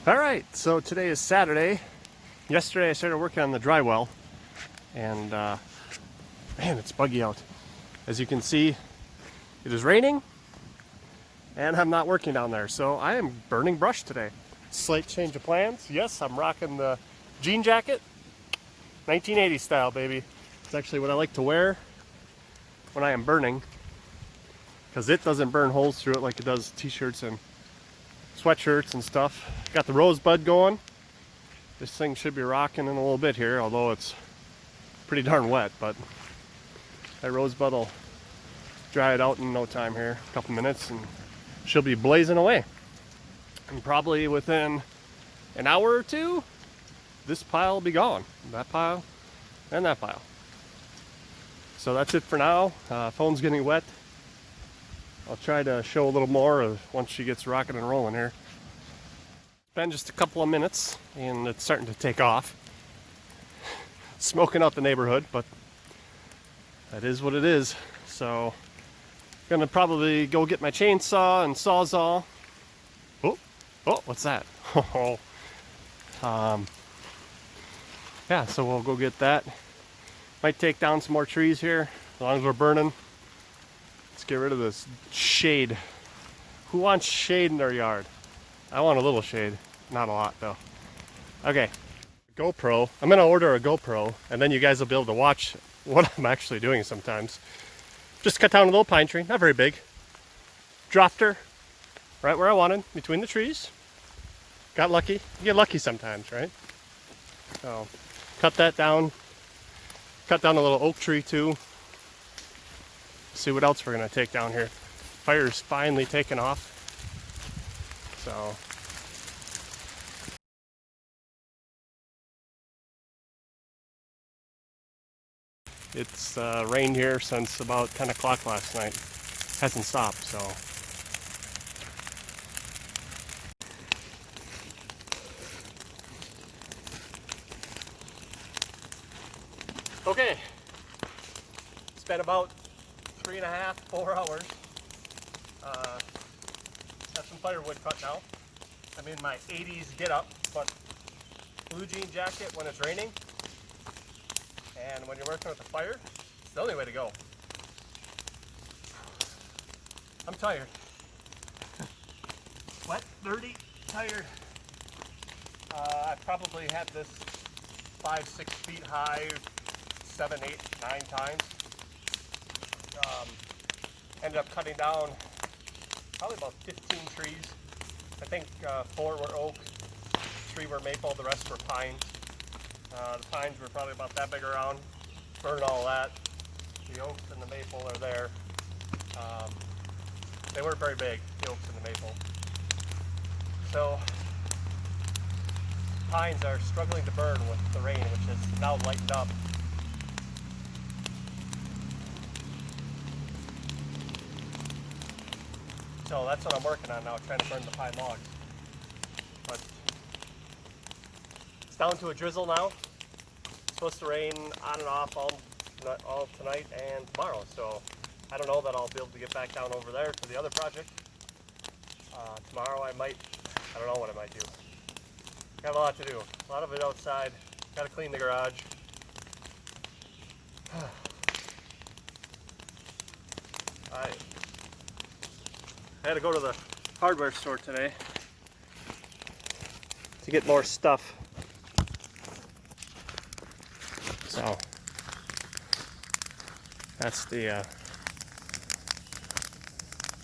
Alright, so today is Saturday. Yesterday I started working on the dry well, and man, it's buggy out. As you can see, it is raining and I'm not working down there, so I am burning brush today. Slight change of plans. Yes, I'm rocking the jean jacket, 1980s style, baby. It's actually what I like to wear when I am burning, because it doesn't burn holes through it like it does t-shirts and sweatshirts and stuff. Got the rosebud going. This thing should be rocking in a little bit here, although it's pretty darn wet, but that rosebud will dry it out in no time here, a couple minutes, and she'll be blazing away. And probably within an hour or two, this pile will be gone. That pile and that pile. So that's it for now. Phone's getting wet. I'll try to show a little more of once she gets rocking and rolling here. It's been just a couple of minutes and it's starting to take off. Smoking out the neighborhood, but that is what it is. So gonna probably go get my chainsaw and sawzall. Oh, what's that? Yeah, so we'll go get that. Might take down some more trees here, as long as we're burning. Let's get rid of this shade. Who wants shade in their yard? I want a little shade, not a lot though. Okay, GoPro. I'm gonna order a GoPro, and then you guys will be able to watch what I'm actually doing sometimes. Just cut down a little pine tree, not very big. Dropped her right where I wanted, between the trees. Got lucky. You get lucky sometimes, right? So, cut that down. Cut down a little oak tree too. See what else we're gonna take down here. Fire's finally taken off. So, it's rained here since about 10 o'clock last night. Hasn't stopped, so. Okay, it's been about 3.5, 4 hours. Got some firewood cut now. I'm in my 80s get up, but blue jean jacket when it's raining. And when you're working with a fire, it's the only way to go. I'm tired. Wet, dirty, tired. I probably had this 5-6 feet high, 7, 8, 9 times. Ended up cutting down probably about 15 trees. I think 4 were oak, 3 were maple, the rest were pine. The pines were probably about that big around. Burned all that. The oaks and the maple are there. They weren't very big, the oaks and the maple. So pines are struggling to burn with the rain, which has now lightened up. So that's what I'm working on now, trying to burn the pine logs. But it's down to a drizzle now. It's supposed to rain on and off all tonight and tomorrow. So I don't know that I'll be able to get back down over there to the other project. Tomorrow I don't know what I might do. Got a lot to do. A lot of it outside. Got to clean the garage. I had to go to the hardware store today to get more stuff. So that's the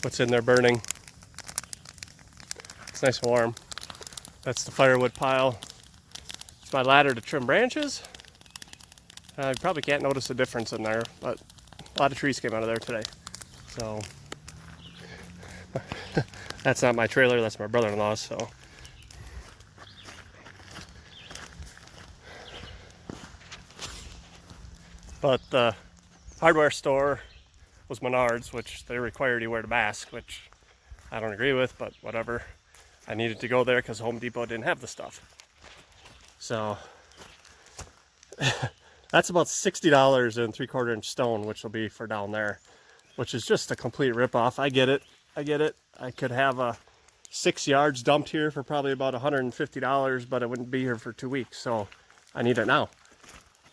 what's in there burning. It's nice and warm. That's the firewood pile. It's my ladder to trim branches. You probably can't notice a difference in there, but a lot of trees came out of there today. So that's not my trailer, that's my brother-in-law's, so. But the hardware store was Menards, which they required you wear a mask, which I don't agree with, but whatever. I needed to go there because Home Depot didn't have the stuff. So that's about $60 in 3/4 inch stone, which will be for down there, which is just a complete ripoff. I get it. I could have a 6 yards dumped here for probably about $150, but it wouldn't be here for 2 weeks, so I need it now.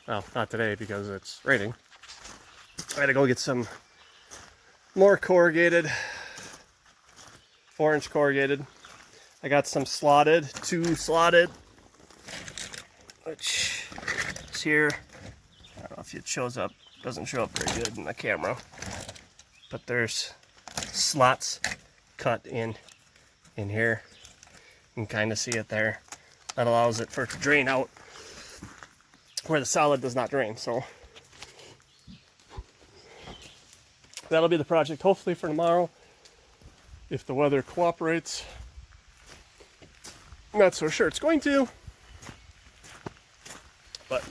Well, not today because it's raining. I gotta go get some more corrugated, 4-inch corrugated. I got some slotted, 2 slotted, which is here. I don't know if it shows up, doesn't show up very good in the camera, but there's slots cut in here. You can kind of see it there. That allows it for it to drain out where the solid does not drain. So that'll be the project hopefully for tomorrow, if the weather cooperates. I'm not so sure it's going to, but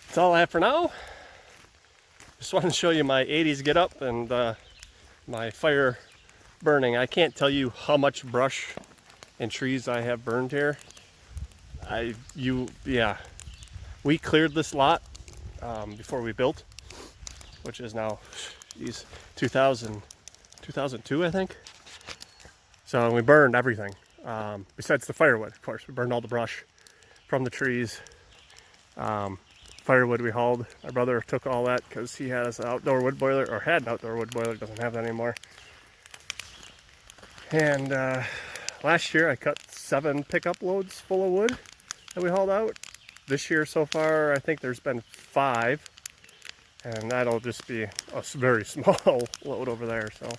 that's all I have for now. Just wanted to show you my 80s get up and my fire burning. I can't tell you how much brush and trees I have burned here. We cleared this lot before we built, which is now 2002, I think. So we burned everything besides the firewood. Of course, we burned all the brush from the trees. Firewood we hauled. My brother took all that because he has an outdoor wood boiler, or had an outdoor wood boiler, doesn't have that anymore. And last year I cut 7 pickup loads full of wood that we hauled out. This year so far I think there's been 5, and that'll just be a very small load over there. So,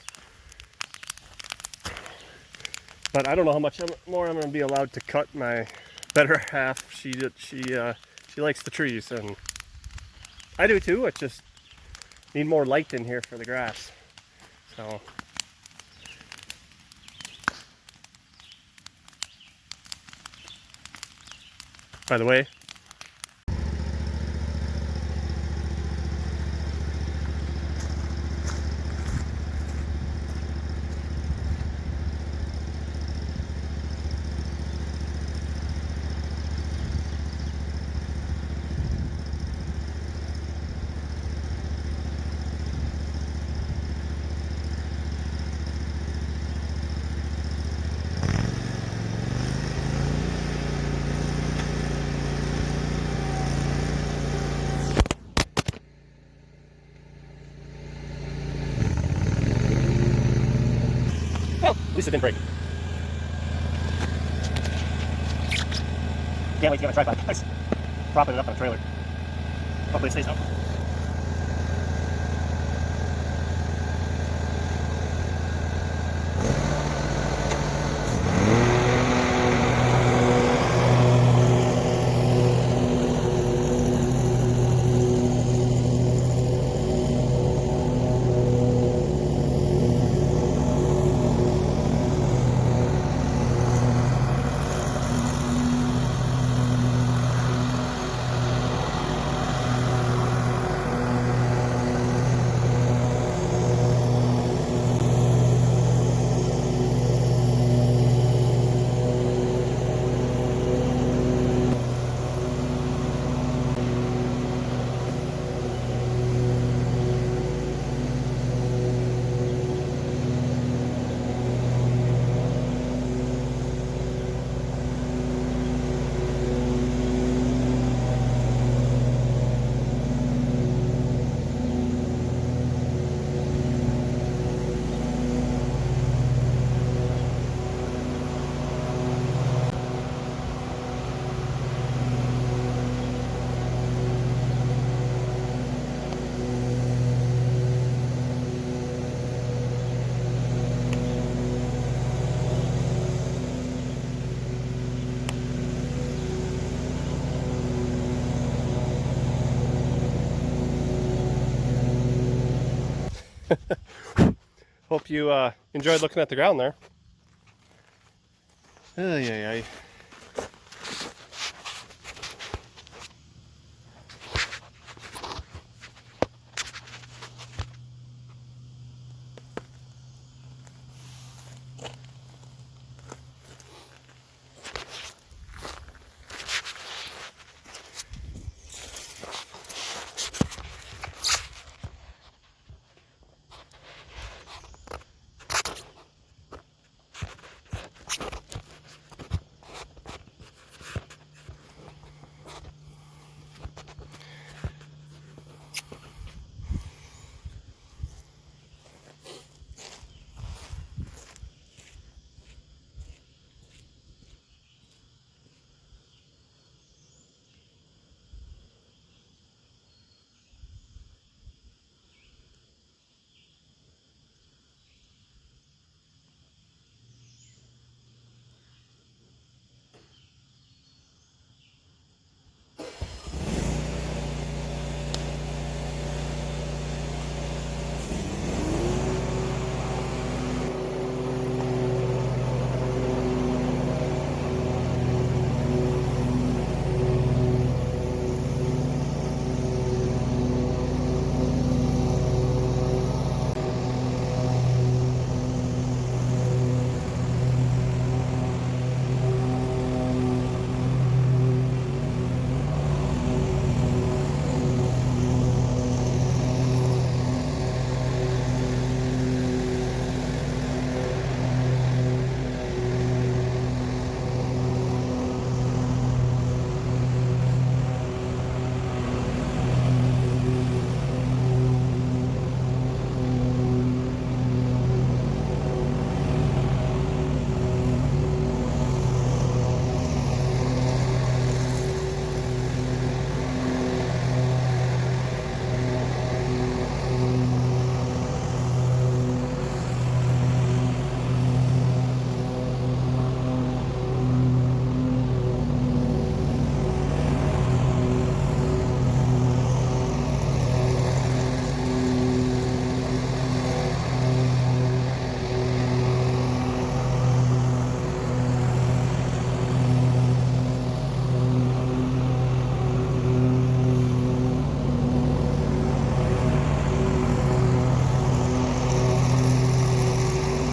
but I don't know how much more I'm going to be allowed to cut. My better half, she likes the trees, and I do too. I just need more light in here for the grass. So by the way, well, at least it didn't break. Can't wait to get my tripod, guys. Propping it up on a trailer. Hopefully it stays up. Hope you enjoyed looking at the ground there. Ay, ay, ay.